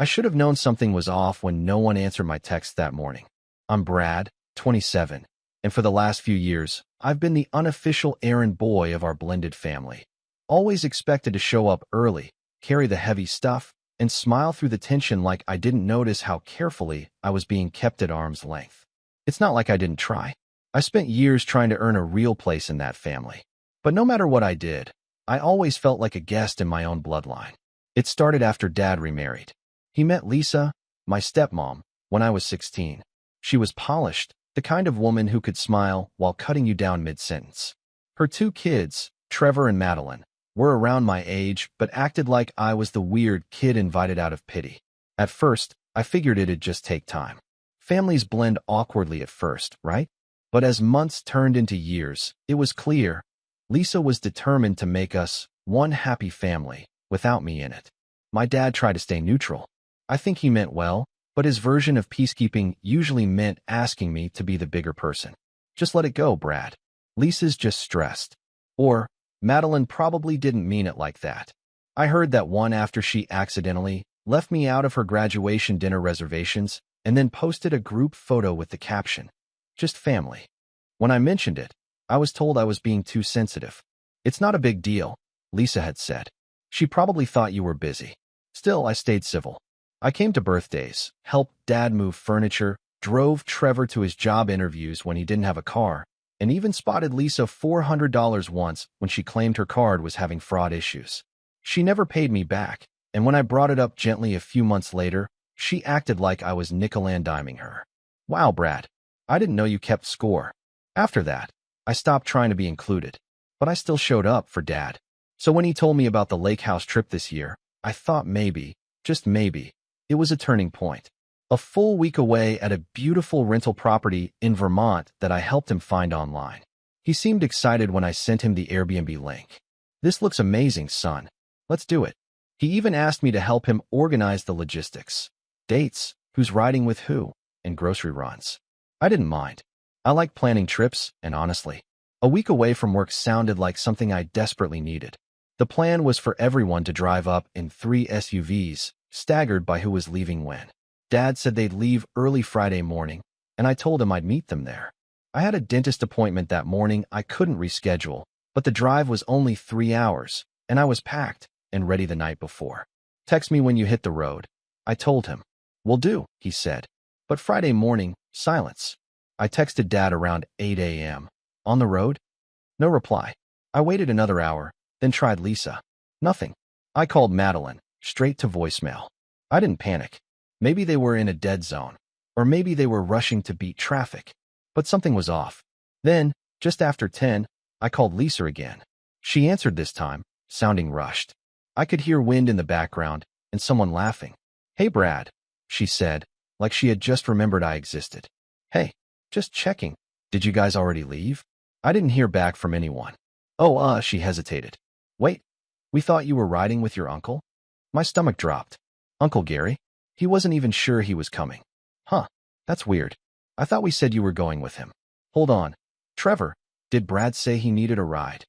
I should have known something was off when no one answered my text that morning. I'm Brad, 27, and for the last few years, I've been the unofficial errand boy of our blended family. Always expected to show up early, carry the heavy stuff, and smile through the tension like I didn't notice how carefully I was being kept at arm's length. It's not like I didn't try. I spent years trying to earn a real place in that family. But no matter what I did, I always felt like a guest in my own bloodline. It started after Dad remarried. He met Lisa, my stepmom, when I was 16. She was polished, the kind of woman who could smile while cutting you down mid-sentence. Her two kids, Trevor and Madeline, were around my age but acted like I was the weird kid invited out of pity. At first, I figured it'd just take time. Families blend awkwardly at first, right? But as months turned into years, it was clear Lisa was determined to make us one happy family without me in it. My dad tried to stay neutral. I think he meant well, but his version of peacekeeping usually meant asking me to be the bigger person. Just let it go, Brad. Lisa's just stressed. Or, Madeline probably didn't mean it like that. I heard that one after she accidentally left me out of her graduation dinner reservations and then posted a group photo with the caption, "Just family." When I mentioned it, I was told I was being too sensitive. "It's not a big deal," Lisa had said. "She probably thought you were busy." Still, I stayed civil. I came to birthdays, helped Dad move furniture, drove Trevor to his job interviews when he didn't have a car, and even spotted Lisa $400 once when she claimed her card was having fraud issues. She never paid me back, and when I brought it up gently a few months later, she acted like I was nickel-and-diming her. "Wow, Brad, I didn't know you kept score." After that, I stopped trying to be included, but I still showed up for Dad. So when he told me about the Lakehouse trip this year, I thought maybe, just maybe, it was a turning point. A full week away at a beautiful rental property in Vermont that I helped him find online. He seemed excited when I sent him the Airbnb link. "This looks amazing, son. Let's do it." He even asked me to help him organize the logistics. Dates, who's riding with who, and grocery runs. I didn't mind. I like planning trips, and honestly, a week away from work sounded like something I desperately needed. The plan was for everyone to drive up in 3 SUVs, staggered by who was leaving when. Dad said they'd leave early Friday morning, and I told him I'd meet them there. I had a dentist appointment that morning I couldn't reschedule, but the drive was only 3 hours, and I was packed and ready the night before. "Text me when you hit the road," I told him. "Will do," he said. But Friday morning, silence. I texted Dad around 8 a.m. "On the road?" No reply. I waited another hour, then tried Lisa. Nothing. I called Madeline, straight to voicemail. I didn't panic. Maybe they were in a dead zone, or maybe they were rushing to beat traffic. But something was off. Then, just after 10, I called Lisa again. She answered this time, sounding rushed. I could hear wind in the background and someone laughing. "Hey, Brad," she said, like she had just remembered I existed. "Hey, just checking. Did you guys already leave?" I didn't hear back from anyone. "Oh, she hesitated. "Wait, we thought you were riding with your uncle?" My stomach dropped. "Uncle Gary? He wasn't even sure he was coming." "Huh, that's weird. I thought we said you were going with him." "Hold on. Trevor, did Brad say he needed a ride?"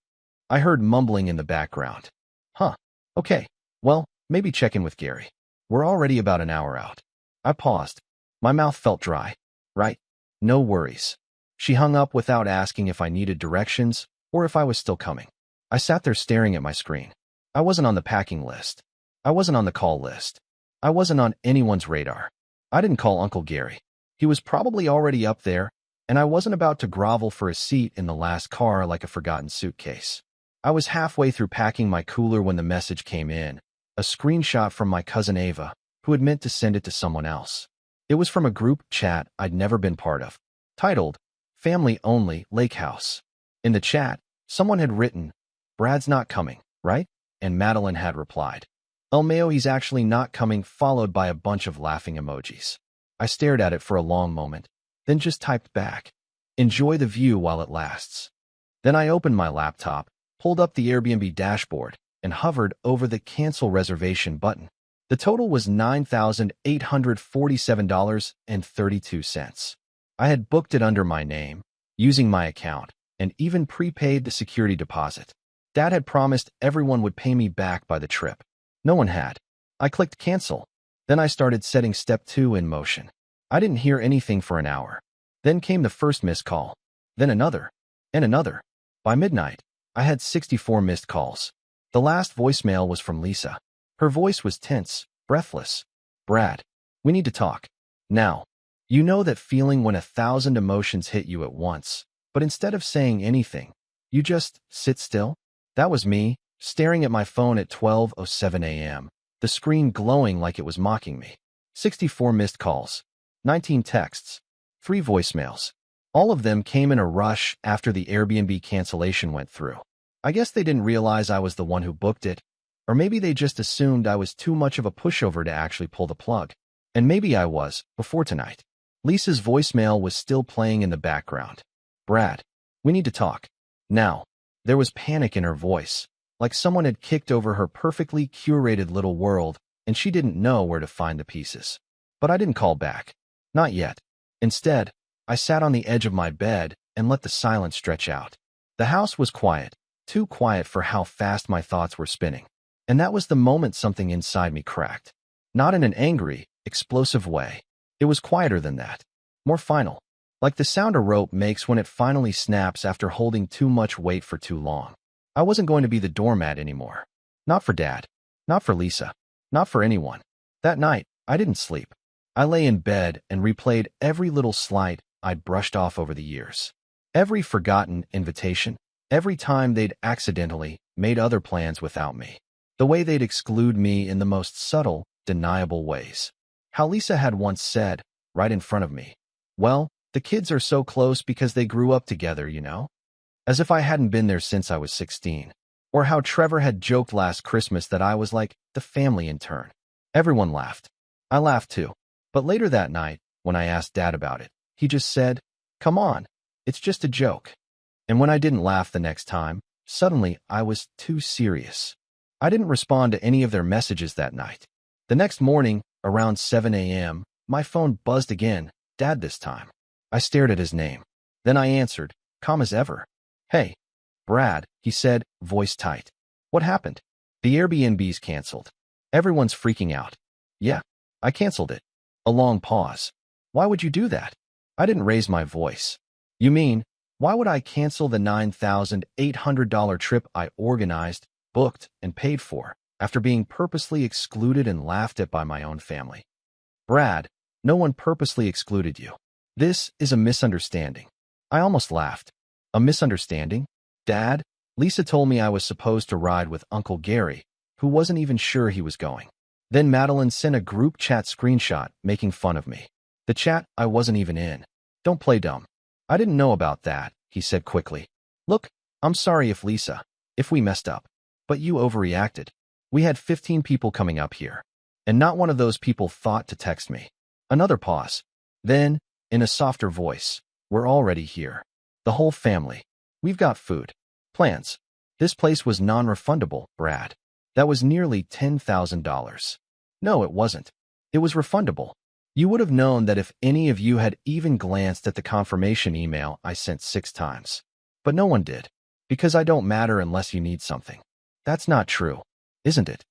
I heard mumbling in the background. "Huh, okay. Well, maybe check in with Gary. We're already about an hour out." I paused. My mouth felt dry. "Right. No worries." She hung up without asking if I needed directions or if I was still coming. I sat there staring at my screen. I wasn't on the packing list. I wasn't on the call list. I wasn't on anyone's radar. I didn't call Uncle Gary. He was probably already up there, and I wasn't about to grovel for a seat in the last car like a forgotten suitcase. I was halfway through packing my cooler when the message came in, a screenshot from my cousin Ava, who had meant to send it to someone else. It was from a group chat I'd never been part of, titled, "Family Only Lakehouse." In the chat, someone had written, "Brad's not coming, right?" And Madeline had replied, "El Mayo, he's actually not coming," followed by a bunch of laughing emojis. I stared at it for a long moment, then just typed back, "Enjoy the view while it lasts." Then I opened my laptop, pulled up the Airbnb dashboard, and hovered over the Cancel Reservation button. The total was $9,847.32. I had booked it under my name, using my account, and even prepaid the security deposit. Dad had promised everyone would pay me back by the trip. No one had. I clicked cancel, Then I started setting step 2 in motion. I didn't hear anything for an hour. Then came the first missed call. Then another. And another. By midnight, I had 64 missed calls. The last voicemail was from Lisa. Her voice was tense, breathless. Brad, we need to talk. Now. You know that feeling when 1,000 emotions hit you at once, but instead of saying anything, you just sit still? That was me, staring at my phone at 12:07 a.m., the screen glowing like it was mocking me. 64 missed calls, 19 texts, 3 voicemails. All of them came in a rush after the Airbnb cancellation went through. I guess they didn't realize I was the one who booked it, or maybe they just assumed I was too much of a pushover to actually pull the plug. And maybe I was, before tonight. Lisa's voicemail was still playing in the background. Brad, we need to talk. Now. There was panic in her voice, like someone had kicked over her perfectly curated little world and she didn't know where to find the pieces. But I didn't call back. Not yet. Instead, I sat on the edge of my bed and let the silence stretch out. The house was quiet, too quiet for how fast my thoughts were spinning. And that was the moment something inside me cracked. Not in an angry, explosive way. It was quieter than that. More final. Like the sound a rope makes when it finally snaps after holding too much weight for too long. I wasn't going to be the doormat anymore. Not for Dad. Not for Lisa. Not for anyone. That night, I didn't sleep. I lay in bed and replayed every little slight I'd brushed off over the years. Every forgotten invitation. Every time they'd accidentally made other plans without me. The way they'd exclude me in the most subtle, deniable ways. How Lisa had once said, right in front of me, well, the kids are so close because they grew up together, you know? As if I hadn't been there since I was 16. Or how Trevor had joked last Christmas that I was like the family intern. Everyone laughed. I laughed too. But later that night, when I asked Dad about it, he just said, come on, it's just a joke. And when I didn't laugh the next time, suddenly I was too serious. I didn't respond to any of their messages that night. The next morning, around 7 a.m., my phone buzzed again, Dad this time. I stared at his name. Then I answered, calm as ever. Hey, Brad, he said, voice tight. What happened? The Airbnb's canceled. Everyone's freaking out. Yeah, I canceled it. A long pause. Why would you do that? I didn't raise my voice. You mean, why would I cancel the $9,800 trip I organized, booked, and paid for, after being purposely excluded and laughed at by my own family? Brad, no one purposely excluded you. This is a misunderstanding. I almost laughed. A misunderstanding? Dad, Lisa told me I was supposed to ride with Uncle Gary, who wasn't even sure he was going. Then Madeline sent a group chat screenshot making fun of me. The chat I wasn't even in. Don't play dumb. I didn't know about that, he said quickly. Look, I'm sorry if we messed up. But you overreacted. We had 15 people coming up here. And not one of those people thought to text me. Another pause. Then, in a softer voice, we're already here. The whole family. We've got food. Plans. This place was non-refundable, Brad. That was nearly $10,000. No, it wasn't. It was refundable. You would have known that if any of you had even glanced at the confirmation email I sent 6 times. But no one did. Because I don't matter unless you need something. That's not true, isn't it?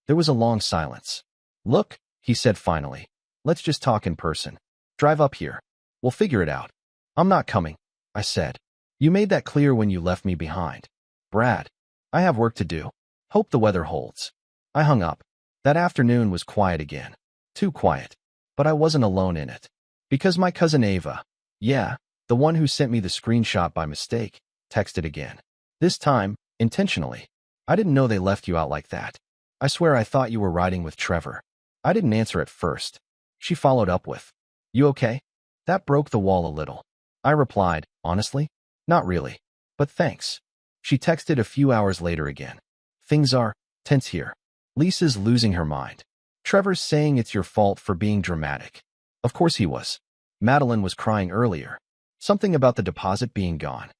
There was a long silence. Look, he said finally. Let's just talk in person. Drive up here. We'll figure it out. I'm not coming, I said. You made that clear when you left me behind. Brad, I have work to do. Hope the weather holds. I hung up. That afternoon was quiet again. Too quiet. But I wasn't alone in it. Because my cousin Ava, yeah, the one who sent me the screenshot by mistake, texted again. This time, intentionally. I didn't know they left you out like that. I swear I thought you were riding with Trevor. I didn't answer at first. She followed up with, you okay? That broke the wall a little. I replied, honestly, not really. But thanks. She texted a few hours later again. Things are tense here. Lisa's losing her mind. Trevor's saying it's your fault for being dramatic. Of course he was. Madeline was crying earlier. Something about the deposit being gone.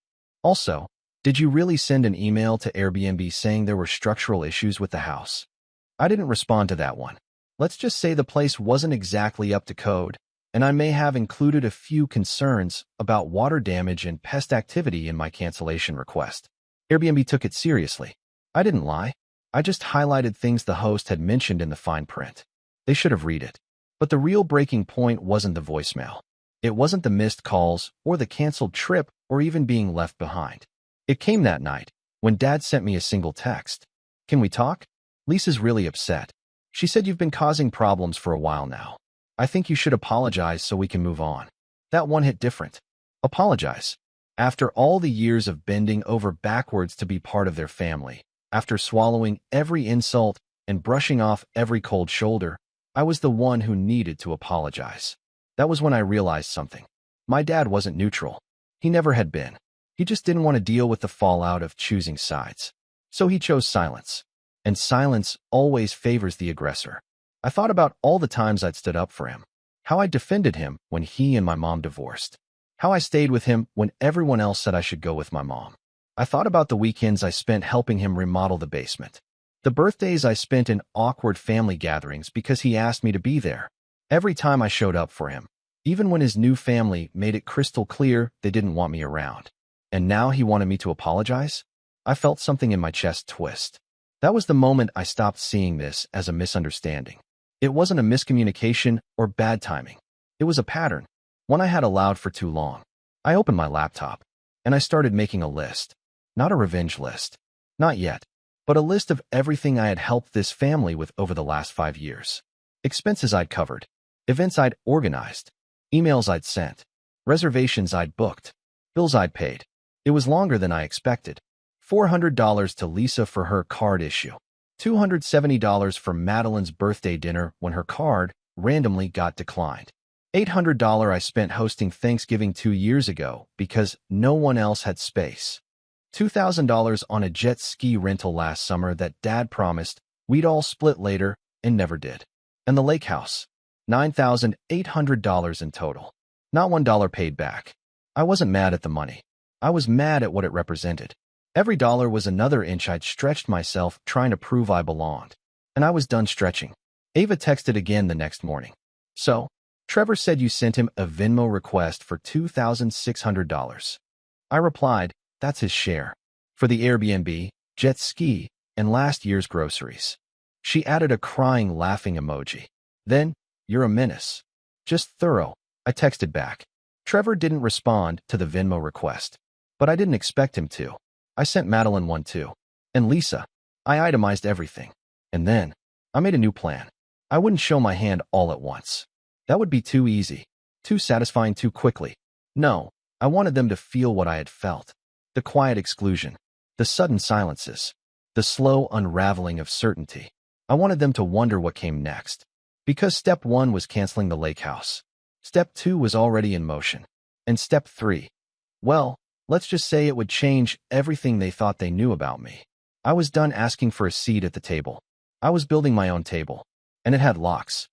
Also, did you really send an email to Airbnb saying there were structural issues with the house? I didn't respond to that one. Let's just say the place wasn't exactly up to code, and I may have included a few concerns about water damage and pest activity in my cancellation request. Airbnb took it seriously. I didn't lie. I just highlighted things the host had mentioned in the fine print. They should have read it. But the real breaking point wasn't the voicemail. It wasn't the missed calls or the canceled trip or even being left behind. It came that night when Dad sent me a single text. Can we talk? Lisa's really upset. She said you've been causing problems for a while now. I think you should apologize so we can move on. That one hit different. Apologize. After all the years of bending over backwards to be part of their family, after swallowing every insult and brushing off every cold shoulder, I was the one who needed to apologize. That was when I realized something. My dad wasn't neutral. He never had been. He just didn't want to deal with the fallout of choosing sides. So he chose silence. And silence always favors the aggressor. I thought about all the times I'd stood up for him, how I defended him when he and my mom divorced, how I stayed with him when everyone else said I should go with my mom. I thought about the weekends I spent helping him remodel the basement, the birthdays I spent in awkward family gatherings because he asked me to be there. Every time I showed up for him, even when his new family made it crystal clear they didn't want me around. And now he wanted me to apologize? I felt something in my chest twist. That was the moment I stopped seeing this as a misunderstanding. It wasn't a miscommunication or bad timing. It was a pattern, one I had allowed for too long. I opened my laptop, and I started making a list. Not a revenge list. Not yet. But a list of everything I had helped this family with over the last 5 years. Expenses I'd covered. Events I'd organized. Emails I'd sent. Reservations I'd booked. Bills I'd paid. It was longer than I expected. $400 to Lisa for her card issue. $270 for Madeline's birthday dinner when her card randomly got declined. $800 I spent hosting Thanksgiving 2 years ago because no one else had space. $2,000 on a jet ski rental last summer that Dad promised we'd all split later and never did. And the Lakehouse. $9,800 in total. Not $1 paid back. I wasn't mad at the money. I was mad at what it represented. Every dollar was another inch I'd stretched myself trying to prove I belonged. And I was done stretching. Ava texted again the next morning. So, Trevor said you sent him a Venmo request for $2,600. I replied, that's his share. For the Airbnb, jet ski, and last year's groceries. She added a crying, laughing emoji. Then, you're a menace. Just thorough, I texted back. Trevor didn't respond to the Venmo request. But I didn't expect him to. I sent Madeline one too. And Lisa. I itemized everything. And then, I made a new plan. I wouldn't show my hand all at once. That would be too easy. Too satisfying too quickly. No, I wanted them to feel what I had felt. The quiet exclusion. The sudden silences. The slow unraveling of certainty. I wanted them to wonder what came next. Because step 1 was canceling the Lakehouse. Step 2 was already in motion. And step 3, well, let's just say it would change everything they thought they knew about me. I was done asking for a seat at the table. I was building my own table. And it had locks.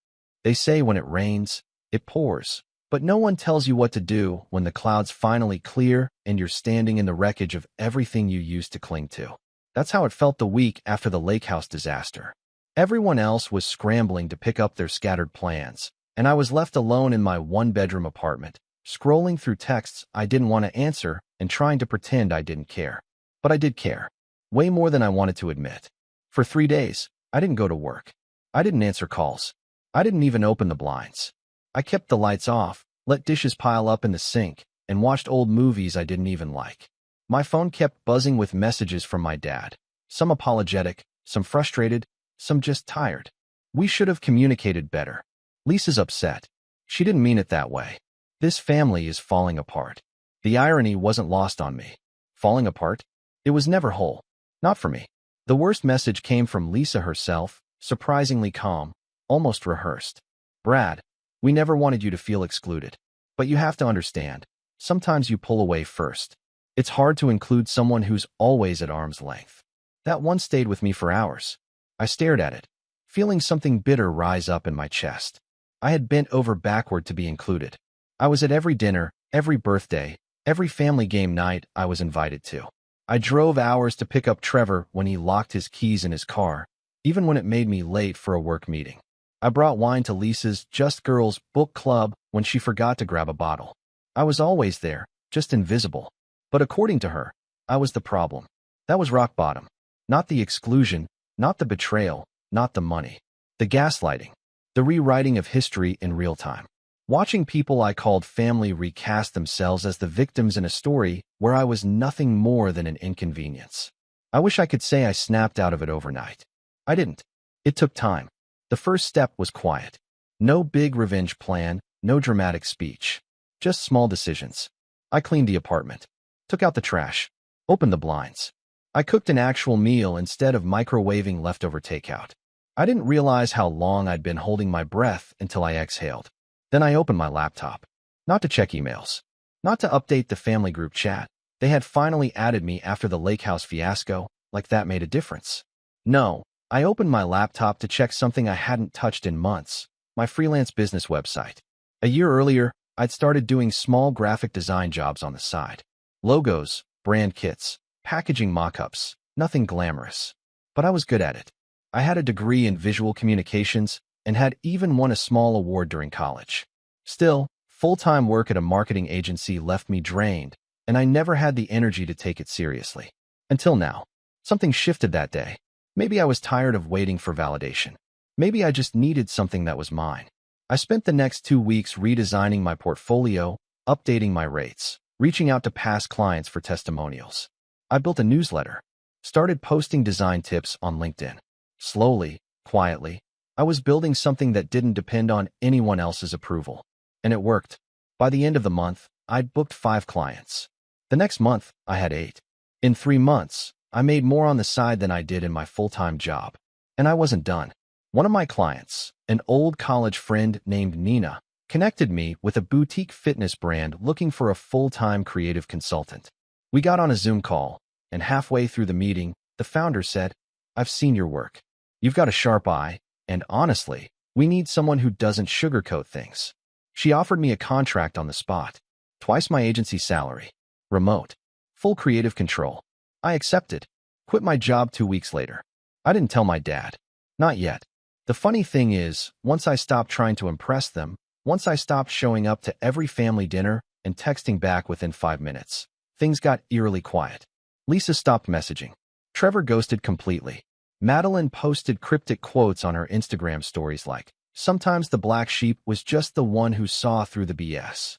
They say when it rains, it pours. But no one tells you what to do when the clouds finally clear and you're standing in the wreckage of everything you used to cling to. That's how it felt the week after the Lakehouse disaster. Everyone else was scrambling to pick up their scattered plans, and I was left alone in my one-bedroom apartment, scrolling through texts I didn't want to answer and trying to pretend I didn't care. But I did care. Way more than I wanted to admit. For 3 days, I didn't go to work. I didn't answer calls. I didn't even open the blinds. I kept the lights off, let dishes pile up in the sink, and watched old movies I didn't even like. My phone kept buzzing with messages from my dad. Some apologetic, some frustrated, some just tired. We should have communicated better. Lisa's upset. She didn't mean it that way. This family is falling apart. The irony wasn't lost on me. Falling apart? It was never whole. Not for me. The worst message came from Lisa herself, surprisingly calm, almost rehearsed. Brad, we never wanted you to feel excluded. But you have to understand, sometimes you pull away first. It's hard to include someone who's always at arm's length. That one stayed with me for hours. I stared at it, feeling something bitter rise up in my chest. I had bent over backward to be included. I was at every dinner, every birthday, every family game night I was invited to. I drove hours to pick up Trevor when he locked his keys in his car, even when it made me late for a work meeting. I brought wine to Lisa's Just Girls book club when she forgot to grab a bottle. I was always there, just invisible. But according to her, I was the problem. That was rock bottom. Not the exclusion, not the betrayal, not the money. The gaslighting. The The rewriting of history in real time. Watching people I called family recast themselves as the victims in a story where I was nothing more than an inconvenience. I wish I could say I snapped out of it overnight. I didn't. It took time. The first step was quiet. No big revenge plan, no dramatic speech. Just small decisions. I cleaned the apartment, took out the trash, opened the blinds. I cooked an actual meal instead of microwaving leftover takeout. I didn't realize how long I'd been holding my breath until I exhaled. Then I opened my laptop. Not to check emails. Not to update the family group chat. They had finally added me after the Lakehouse fiasco, like that made a difference. No, I opened my laptop to check something I hadn't touched in months, my freelance business website. A year earlier, I'd started doing small graphic design jobs on the side. Logos, brand kits, packaging mock-ups, nothing glamorous. But I was good at it. I had a degree in visual communications and had even won a small award during college. Still, full-time work at a marketing agency left me drained, and I never had the energy to take it seriously. Until now. Something shifted that day. Maybe I was tired of waiting for validation. Maybe I just needed something that was mine. I spent the next 2 weeks redesigning my portfolio, updating my rates, reaching out to past clients for testimonials. I built a newsletter, started posting design tips on LinkedIn. Slowly, quietly, I was building something that didn't depend on anyone else's approval. And it worked. By the end of the month, I'd booked 5 clients. The next month, I had 8. In 3 months, I made more on the side than I did in my full-time job. And I wasn't done. One of my clients, an old college friend named Nina, connected me with a boutique fitness brand looking for a full-time creative consultant. We got on a Zoom call, and halfway through the meeting, the founder said, "I've seen your work. You've got a sharp eye, and honestly, we need someone who doesn't sugarcoat things." She offered me a contract on the spot, twice my agency salary, remote, full creative control. I accepted, quit my job 2 weeks later. I didn't tell my dad. Not yet. The funny thing is, once I stopped trying to impress them, once I stopped showing up to every family dinner and texting back within 5 minutes, things got eerily quiet. Lisa stopped messaging. Trevor ghosted completely. Madeline posted cryptic quotes on her Instagram stories like, "Sometimes the black sheep was just the one who saw through the BS."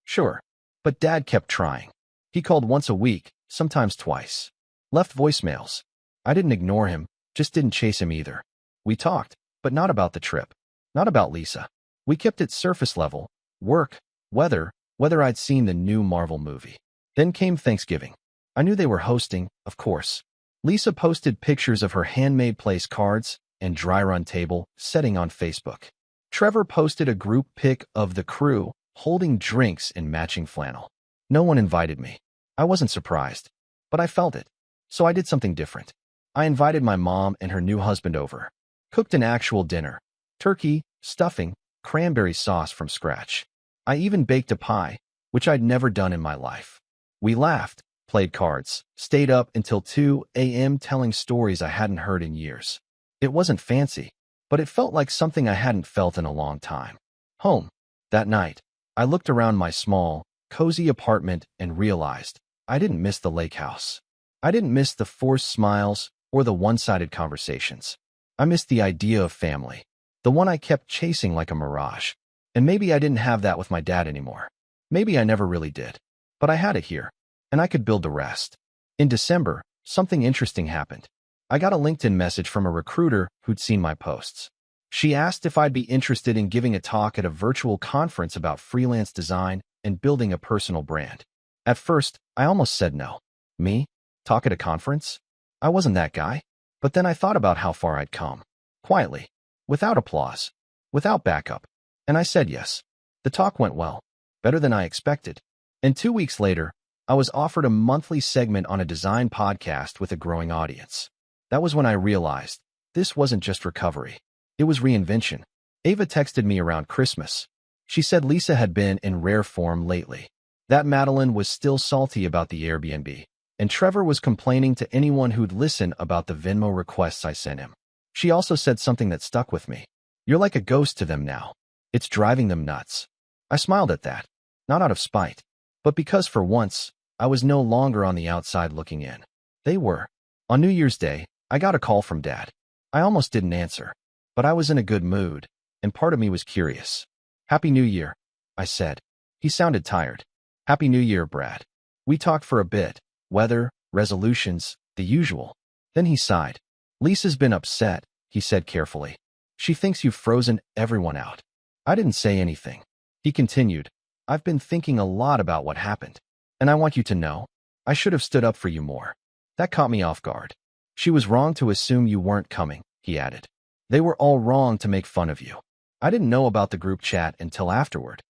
Sure, but Dad kept trying. He called once a week, sometimes twice. Left voicemails. I didn't ignore him, just didn't chase him either. We talked, but not about the trip. Not about Lisa. We kept it surface level. Work, weather, whether I'd seen the new Marvel movie. Then came Thanksgiving. I knew they were hosting, of course. Lisa posted pictures of her handmade place cards and dry run table setting on Facebook. Trevor posted a group pic of the crew holding drinks in matching flannel. No one invited me. I wasn't surprised, but I felt it. So I did something different. I invited my mom and her new husband over. Cooked an actual dinner. Turkey, stuffing, cranberry sauce from scratch. I even baked a pie, which I'd never done in my life. We laughed, played cards, stayed up until 2 a.m. telling stories I hadn't heard in years. It wasn't fancy, but it felt like something I hadn't felt in a long time. Home. That night, I looked around my small, cozy apartment and realized I didn't miss the Lakehouse. I didn't miss the forced smiles or the one-sided conversations. I missed the idea of family, the one I kept chasing like a mirage. And maybe I didn't have that with my dad anymore. Maybe I never really did. But I had it here, and I could build the rest. In December, something interesting happened. I got a LinkedIn message from a recruiter who'd seen my posts. She asked if I'd be interested in giving a talk at a virtual conference about freelance design and building a personal brand. At first, I almost said no. Me? Talk at a conference? I wasn't that guy. But then I thought about how far I'd come. Quietly. Without applause. Without backup. And I said yes. The talk went well. Better than I expected. And 2 weeks later, I was offered a monthly segment on a design podcast with a growing audience. That was when I realized this wasn't just recovery. It was reinvention. Ava texted me around Christmas. She said Lisa had been in rare form lately. That Madeline was still salty about the Airbnb. And Trevor was complaining to anyone who'd listen about the Venmo requests I sent him. She also said something that stuck with me. "You're like a ghost to them now. It's driving them nuts." I smiled at that, not out of spite, but because for once, I was no longer on the outside looking in. They were. On New Year's Day, I got a call from Dad. I almost didn't answer, but I was in a good mood, and part of me was curious. "Happy New Year," I said. He sounded tired. "Happy New Year, Brad." We talked for a bit. Weather, resolutions, the usual. Then he sighed. "Lisa's been upset," he said carefully. "She thinks you've frozen everyone out." I didn't say anything. He continued, "I've been thinking a lot about what happened. And I want you to know, I should have stood up for you more." That caught me off guard. "She was wrong to assume you weren't coming," he added. "They were all wrong to make fun of you." I didn't know about the group chat until afterward.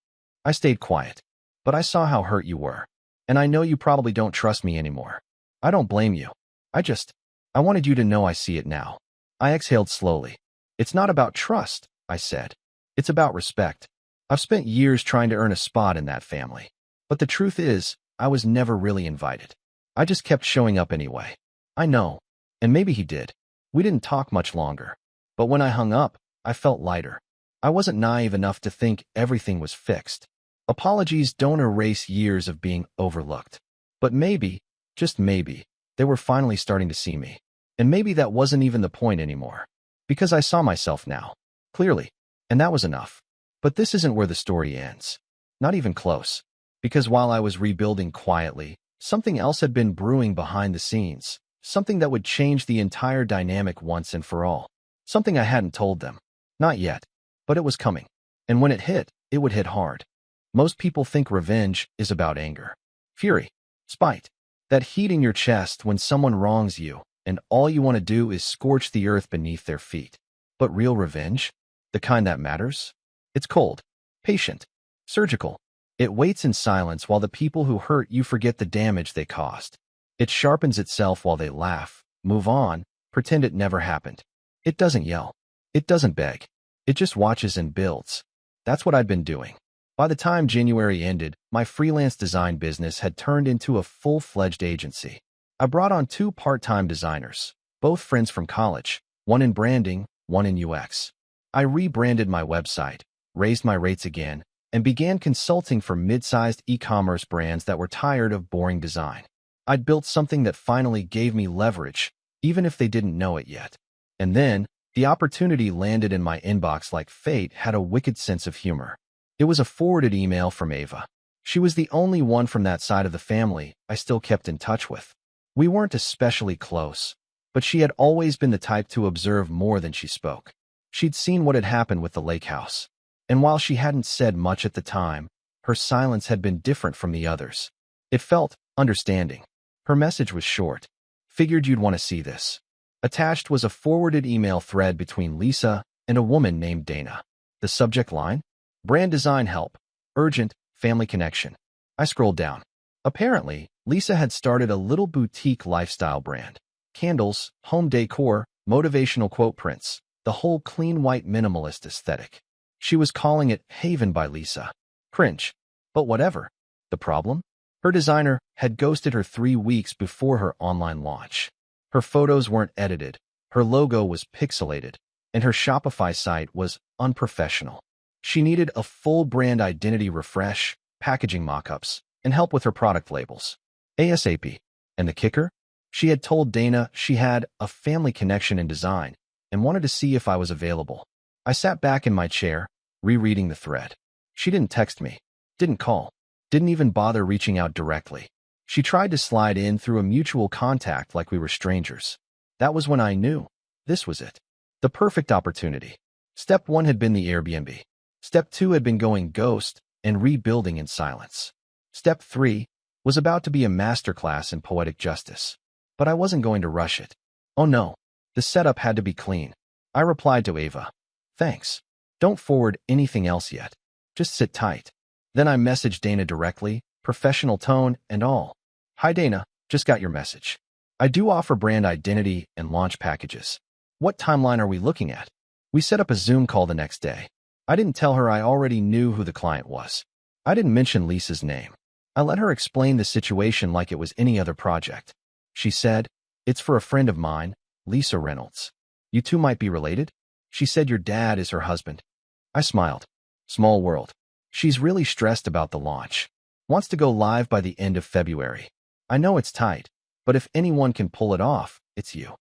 I stayed quiet. "But I saw how hurt you were. And I know you probably don't trust me anymore. I don't blame you. I wanted you to know I see it now." I exhaled slowly. "It's not about trust," I said. "It's about respect. I've spent years trying to earn a spot in that family. But the truth is, I was never really invited. I just kept showing up anyway." "I know." And maybe he did. We didn't talk much longer. But when I hung up, I felt lighter. I wasn't naive enough to think everything was fixed. Apologies don't erase years of being overlooked. But maybe, just maybe, they were finally starting to see me. And maybe that wasn't even the point anymore. Because I saw myself now. Clearly. And that was enough. But this isn't where the story ends. Not even close. Because while I was rebuilding quietly, something else had been brewing behind the scenes. Something that would change the entire dynamic once and for all. Something I hadn't told them. Not yet. But it was coming. And when it hit, it would hit hard. Most people think revenge is about anger. Fury. Spite. That heat in your chest when someone wrongs you, and all you want to do is scorch the earth beneath their feet. But real revenge? The kind that matters? It's cold. Patient. Surgical. It waits in silence while the people who hurt you forget the damage they caused. It sharpens itself while they laugh, move on, pretend it never happened. It doesn't yell. It doesn't beg. It just watches and builds. That's what I'd been doing. By the time January ended, my freelance design business had turned into a full-fledged agency. I brought on 2 part-time designers, both friends from college, one in branding, one in UX. I rebranded my website, raised my rates again, and began consulting for mid-sized e-commerce brands that were tired of boring design. I'd built something that finally gave me leverage, even if they didn't know it yet. And then, the opportunity landed in my inbox like fate had a wicked sense of humor. It was a forwarded email from Ava. She was the only one from that side of the family I still kept in touch with. We weren't especially close, but she had always been the type to observe more than she spoke. She'd seen what had happened with the Lakehouse. And while she hadn't said much at the time, her silence had been different from the others. It felt understanding. Her message was short. "Figured you'd want to see this." Attached was a forwarded email thread between Lisa and a woman named Dana. The subject line? Brand design help. Urgent, family connection. I scrolled down. Apparently, Lisa had started a little boutique lifestyle brand. Candles, home decor, motivational quote prints, the whole clean white minimalist aesthetic. She was calling it Haven by Lisa. Cringe. But whatever. The problem? Her designer had ghosted her 3 weeks before her online launch. Her photos weren't edited, her logo was pixelated, and her Shopify site was unprofessional. She needed a full brand identity refresh, packaging mockups, and help with her product labels. ASAP. And the kicker? She had told Dana she had a family connection in design and wanted to see if I was available. I sat back in my chair, rereading the thread. She didn't text me, didn't call, didn't even bother reaching out directly. She tried to slide in through a mutual contact like we were strangers. That was when I knew. This was it. The perfect opportunity. Step 1 had been the Airbnb. Step 2 had been going ghost and rebuilding in silence. Step 3 was about to be a masterclass in poetic justice. But I wasn't going to rush it. Oh no, the setup had to be clean. I replied to Ava. "Thanks. Don't forward anything else yet. Just sit tight." Then I messaged Dana directly, professional tone and all. "Hi Dana, just got your message. I do offer brand identity and launch packages. What timeline are we looking at?" We set up a Zoom call the next day. I didn't tell her I already knew who the client was. I didn't mention Lisa's name. I let her explain the situation like it was any other project. She said, "It's for a friend of mine, Lisa Reynolds. You two might be related?" She said your dad is her husband. I smiled. Small world. She's really stressed about the launch. Wants to go live by the end of February. I know it's tight, but if anyone can pull it off, it's you.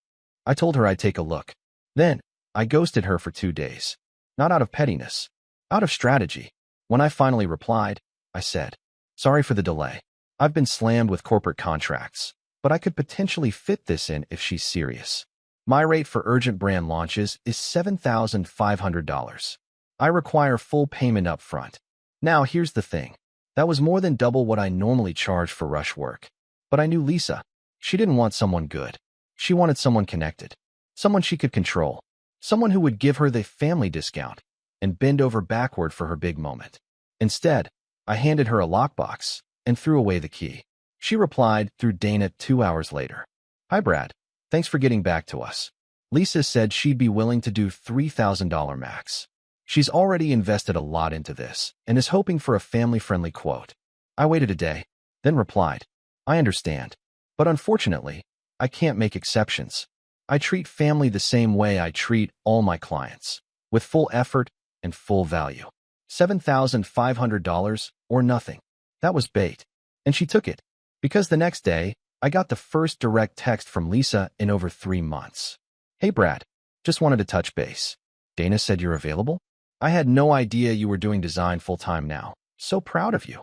I told her I'd take a look. Then, I ghosted her for 2 days. Not out of pettiness. Out of strategy. When I finally replied, I said, "Sorry for the delay. I've been slammed with corporate contracts, but I could potentially fit this in if she's serious. My rate for urgent brand launches is $7,500. I require full payment up front." Now, here's the thing. That was more than double what I normally charge for rush work. But I knew Lisa. She didn't want someone good. She wanted someone connected. Someone she could control. Someone who would give her the family discount and bend over backward for her big moment. Instead, I handed her a lockbox and threw away the key. She replied through Dana 2 hours later. "Hi, Brad. Thanks for getting back to us. Lisa said she'd be willing to do $3,000 max. She's already invested a lot into this and is hoping for a family-friendly quote." I waited a day, then replied, "I understand, but unfortunately, I can't make exceptions. I treat family the same way I treat all my clients, with full effort and full value. $7,500 or nothing." That was bait, and she took it, because the next day, I got the first direct text from Lisa in over 3 months. "Hey, Brad, just wanted to touch base. Dana said you're available? I had no idea you were doing design full-time now. So proud of you."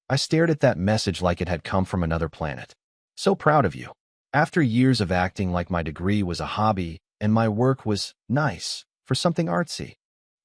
I stared at that message like it had come from another planet. So proud of you. After years of acting like my degree was a hobby and my work was nice for something artsy.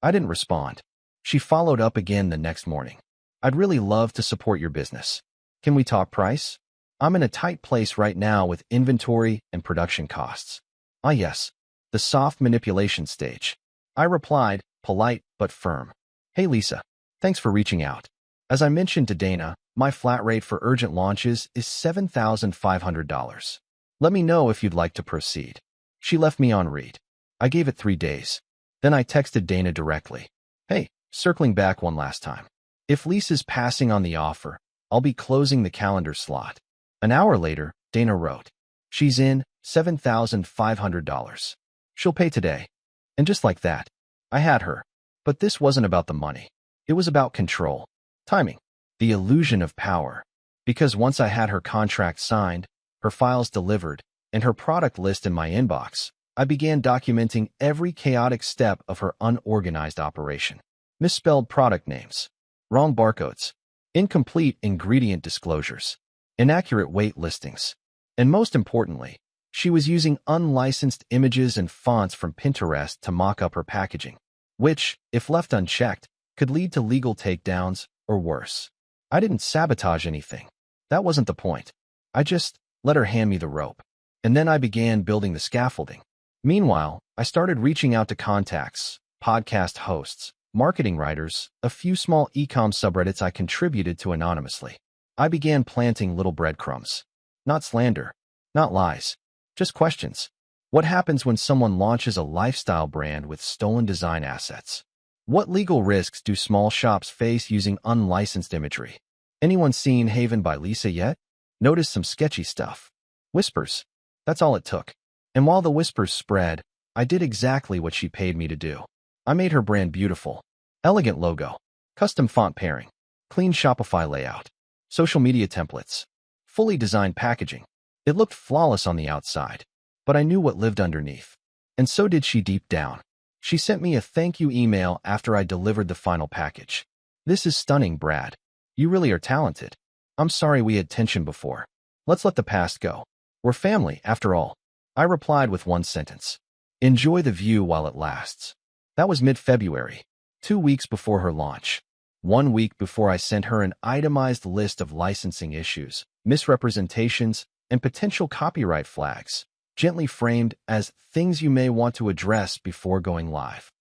I didn't respond. She followed up again the next morning. "I'd really love to support your business. Can we talk price? I'm in a tight place right now with inventory and production costs." Ah, yes, the soft manipulation stage. I replied, polite but firm. "Hey, Lisa, thanks for reaching out. As I mentioned to Dana, my flat rate for urgent launches is $7,500. Let me know if you'd like to proceed." She left me on read. I gave it 3 days. Then I texted Dana directly. "Hey, circling back one last time. If Lisa's passing on the offer, I'll be closing the calendar slot." An hour later, Dana wrote, "She's in, $7,500. She'll pay today." And just like that, I had her. But this wasn't about the money. It was about control. Timing. The illusion of power. Because once I had her contract signed, her files delivered, and her product list in my inbox, I began documenting every chaotic step of her unorganized operation. Misspelled product names, wrong barcodes, incomplete ingredient disclosures, inaccurate weight listings, and most importantly, she was using unlicensed images and fonts from Pinterest to mock up her packaging, which, if left unchecked, could lead to legal takedowns or worse. I didn't sabotage anything. That wasn't the point. I just let her hand me the rope. And then I began building the scaffolding. Meanwhile, I started reaching out to contacts, podcast hosts, marketing writers, a few small e-com subreddits I contributed to anonymously. I began planting little breadcrumbs. Not slander, not lies, just questions. What happens when someone launches a lifestyle brand with stolen design assets? What legal risks do small shops face using unlicensed imagery? Anyone seen Haven by Lisa yet? Noticed some sketchy stuff. Whispers. That's all it took. And while the whispers spread, I did exactly what she paid me to do. I made her brand beautiful. Elegant logo. Custom font pairing. Clean Shopify layout. Social media templates. Fully designed packaging. It looked flawless on the outside, but I knew what lived underneath. And so did she deep down. She sent me a thank you email after I delivered the final package. "This is stunning, Brad. You really are talented. I'm sorry we had tension before. Let's let the past go. We're family, after all." I replied with one sentence. "Enjoy the view while it lasts." That was mid-February, 2 weeks before her launch. 1 week before I sent her an itemized list of licensing issues, misrepresentations, and potential copyright flags, gently framed as things you may want to address before going live.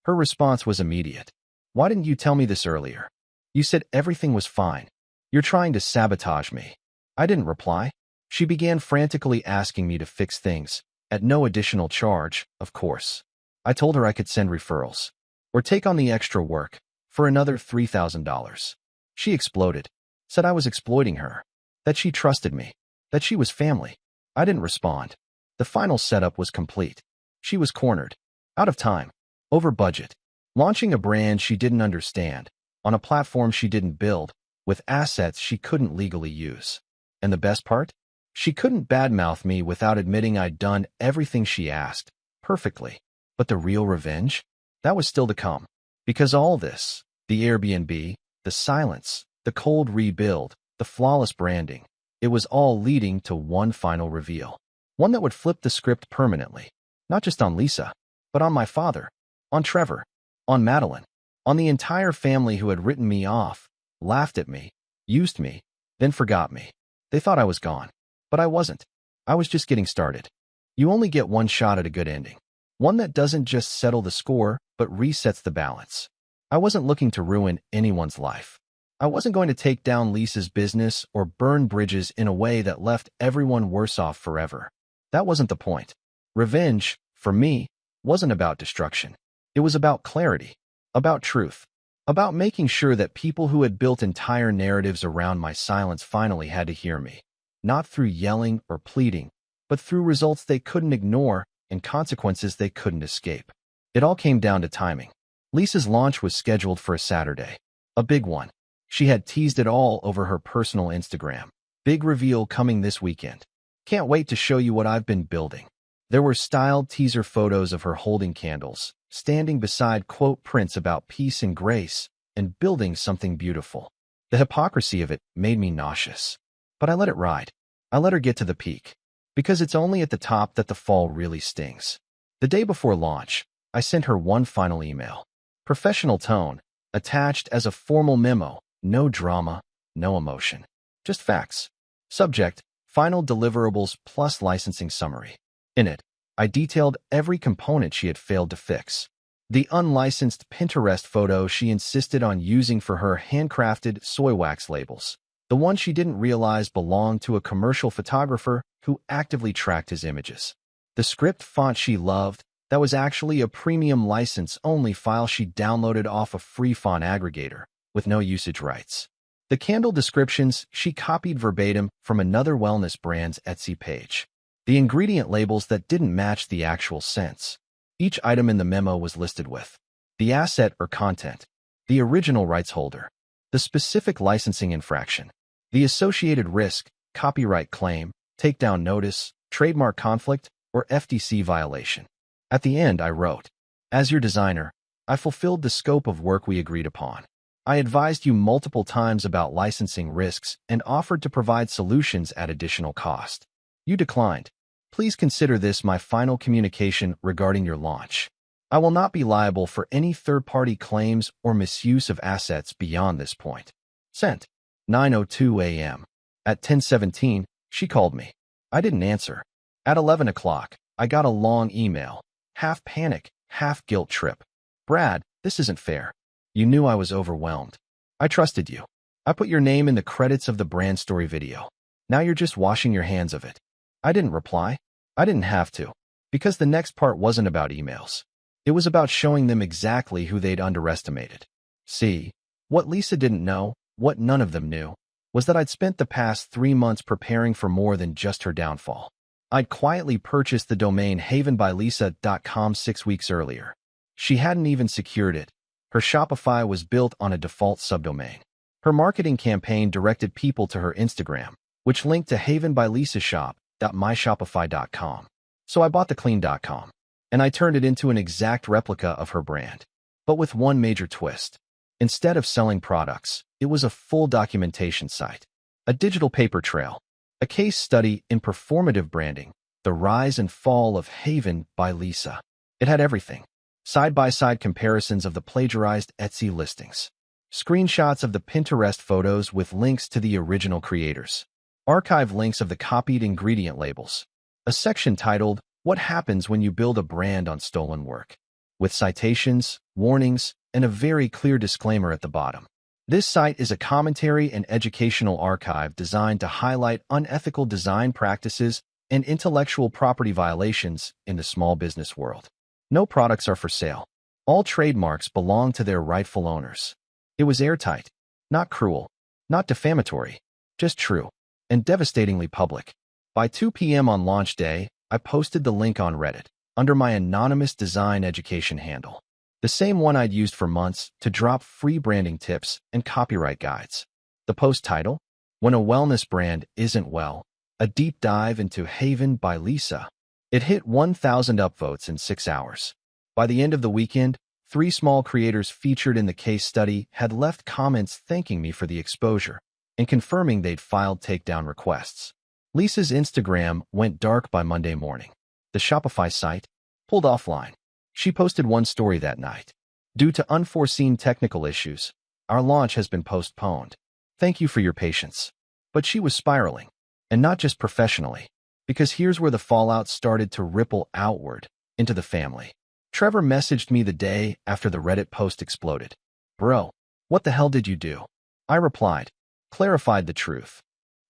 Her response was immediate. "Why didn't you tell me this earlier? You said everything was fine. You're trying to sabotage me." I didn't reply. She began frantically asking me to fix things, at no additional charge, of course. I told her I could send referrals, or take on the extra work, for another $3,000. She exploded, said I was exploiting her, that she trusted me, that she was family. I didn't respond. The final setup was complete. She was cornered, out of time, over budget, launching a brand she didn't understand, on a platform she didn't build, with assets she couldn't legally use. And the best part? She couldn't badmouth me without admitting I'd done everything she asked, perfectly. But the real revenge? That was still to come. Because all this, the Airbnb, the silence, the cold rebuild, the flawless branding, it was all leading to one final reveal. One that would flip the script permanently. Not just on Lisa, but on my father, on Trevor, on Madeline, on the entire family who had written me off, laughed at me, used me, then forgot me. They thought I was gone. But I wasn't. I was just getting started. You only get one shot at a good ending. One that doesn't just settle the score, but resets the balance. I wasn't looking to ruin anyone's life. I wasn't going to take down Lisa's business or burn bridges in a way that left everyone worse off forever. That wasn't the point. Revenge, for me, wasn't about destruction. It was about clarity, about truth, about making sure that people who had built entire narratives around my silence finally had to hear me. Not through yelling or pleading, but through results they couldn't ignore and consequences they couldn't escape. It all came down to timing. Lisa's launch was scheduled for a Saturday. A big one. She had teased it all over her personal Instagram. Big reveal coming this weekend. Can't wait to show you what I've been building. There were styled teaser photos of her holding candles, standing beside quote prints about peace and grace, and building something beautiful. The hypocrisy of it made me nauseous. But I let it ride. I let her get to the peak. Because it's only at the top that the fall really stings. The day before launch, I sent her one final email. Professional tone, attached as a formal memo, no drama, no emotion. Just facts. Subject, final deliverables plus licensing summary. In it, I detailed every component she had failed to fix. The unlicensed Pinterest photo she insisted on using for her handcrafted soy wax labels. The one she didn't realize belonged to a commercial photographer who actively tracked his images. The script font she loved, that was actually a premium license-only file she downloaded off a free font aggregator, with no usage rights. The candle descriptions she copied verbatim from another wellness brand's Etsy page. The ingredient labels that didn't match the actual scents. Each item in the memo was listed with the asset or content, the original rights holder, the specific licensing infraction, the associated risk, copyright claim, takedown notice, trademark conflict, or FTC violation. At the end, I wrote, "As your designer, I fulfilled the scope of work we agreed upon. I advised you multiple times about licensing risks and offered to provide solutions at additional cost. You declined. Please consider this my final communication regarding your launch. I will not be liable for any third-party claims or misuse of assets beyond this point." Sent. 9:02 a.m. At 10:17, she called me. I didn't answer. At 11 o'clock, I got a long email. Half panic, half guilt trip. "Brad, this isn't fair. You knew I was overwhelmed. I trusted you. I put your name in the credits of the brand story video. Now you're just washing your hands of it." I didn't reply. I didn't have to. Because the next part wasn't about emails. It was about showing them exactly who they'd underestimated. See, what Lisa didn't know, what none of them knew, was that I'd spent the past 3 months preparing for more than just her downfall. I'd quietly purchased the domain havenbylisa.com 6 weeks earlier. She hadn't even secured it. Her Shopify was built on a default subdomain. Her marketing campaign directed people to her Instagram, which linked to havenbylisa.myshopify.com. So I bought the clean.com, and I turned it into an exact replica of her brand. But with one major twist. Instead of selling products, it was a full documentation site. A digital paper trail. A case study in performative branding, the rise and fall of Haven by Lisa. It had everything. Side-by-side comparisons of the plagiarized Etsy listings. Screenshots of the Pinterest photos with links to the original creators. Archive links of the copied ingredient labels. A section titled, "What Happens When You Build a Brand on Stolen Work?" with citations, warnings, and a very clear disclaimer at the bottom. This site is a commentary and educational archive designed to highlight unethical design practices and intellectual property violations in the small business world. No products are for sale. All trademarks belong to their rightful owners. It was airtight, not cruel, not defamatory, just true, and devastatingly public. By 2 p.m. on launch day, I posted the link on Reddit, under my anonymous design education handle. The same one I'd used for months to drop free branding tips and copyright guides. The post title, "When a Wellness Brand Isn't Well, a Deep Dive into Haven by Lisa." It hit 1,000 upvotes in 6 hours. By the end of the weekend, 3 small creators featured in the case study had left comments thanking me for the exposure and confirming they'd filed takedown requests. Lisa's Instagram went dark by Monday morning. The Shopify site pulled offline. She posted one story that night. Due to unforeseen technical issues, our launch has been postponed. Thank you for your patience. But she was spiraling, and not just professionally, because here's where the fallout started to ripple outward into the family. Trevor messaged me the day after the Reddit post exploded. Bro, what the hell did you do? I replied, clarified the truth.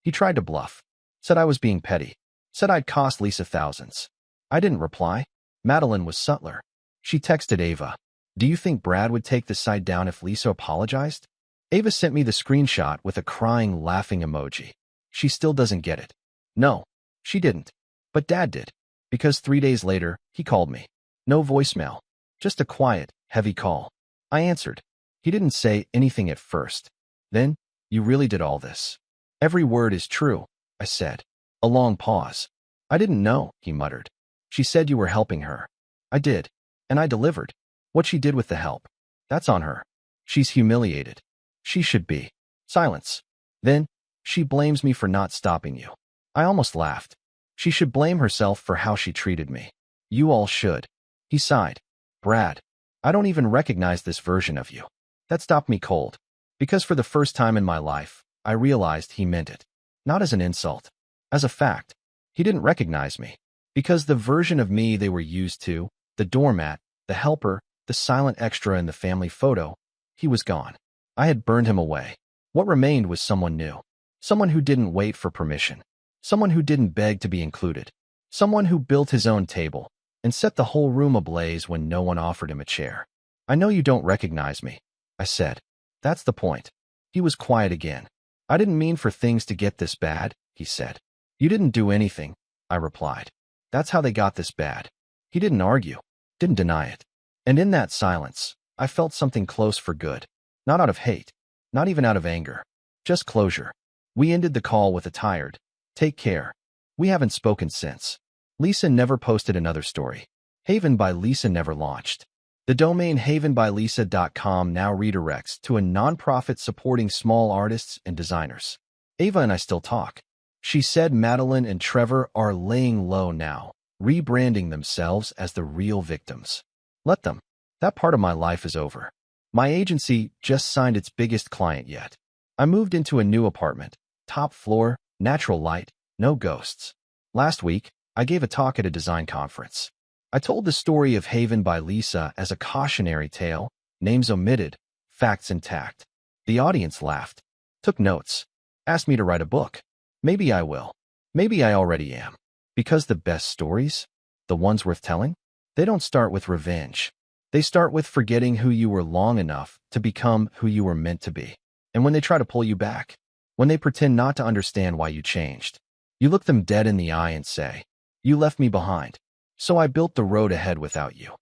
He tried to bluff, said I was being petty, said I'd cost Lisa thousands. I didn't reply. Madeline was subtler. She texted Ava, do you think Brad would take the site down if Lisa apologized? Ava sent me the screenshot with a crying, laughing emoji. She still doesn't get it. No, she didn't. But Dad did. Because 3 days later, he called me. No voicemail. Just a quiet, heavy call. I answered. He didn't say anything at first. Then, you really did all this. Every word is true, I said. A long pause. I didn't know, he muttered. She said you were helping her. I did. And I delivered. What she did with the help. That's on her. She's humiliated. She should be. Silence. Then, she blames me for not stopping you. I almost laughed. She should blame herself for how she treated me. You all should. He sighed. Brad, I don't even recognize this version of you. That stopped me cold. Because for the first time in my life, I realized he meant it. Not as an insult. As a fact. He didn't recognize me. Because the version of me they were used to, the doormat, the helper, the silent extra in the family photo, he was gone. I had burned him away. What remained was someone new. Someone who didn't wait for permission. Someone who didn't beg to be included. Someone who built his own table and set the whole room ablaze when no one offered him a chair. I know you don't recognize me, I said. That's the point. He was quiet again. I didn't mean for things to get this bad, he said. You didn't do anything, I replied. That's how they got this bad. He didn't argue, didn't deny it. And in that silence, I felt something close for good. Not out of hate, not even out of anger. Just closure. We ended the call with a tired, take care. We haven't spoken since. Lisa never posted another story. Haven by Lisa never launched. The domain havenbylisa.com now redirects to a nonprofit supporting small artists and designers. Ava and I still talk. She said Madeline and Trevor are laying low now, rebranding themselves as the real victims. Let them. That part of my life is over. My agency just signed its biggest client yet. I moved into a new apartment, top floor, natural light, no ghosts. Last week, I gave a talk at a design conference. I told the story of Haven by Lisa as a cautionary tale, names omitted, facts intact. The audience laughed, took notes, asked me to write a book. Maybe I will. Maybe I already am. Because the best stories, the ones worth telling, they don't start with revenge. They start with forgetting who you were long enough to become who you were meant to be. And when they try to pull you back, when they pretend not to understand why you changed, you look them dead in the eye and say, you left me behind, so I built the road ahead without you.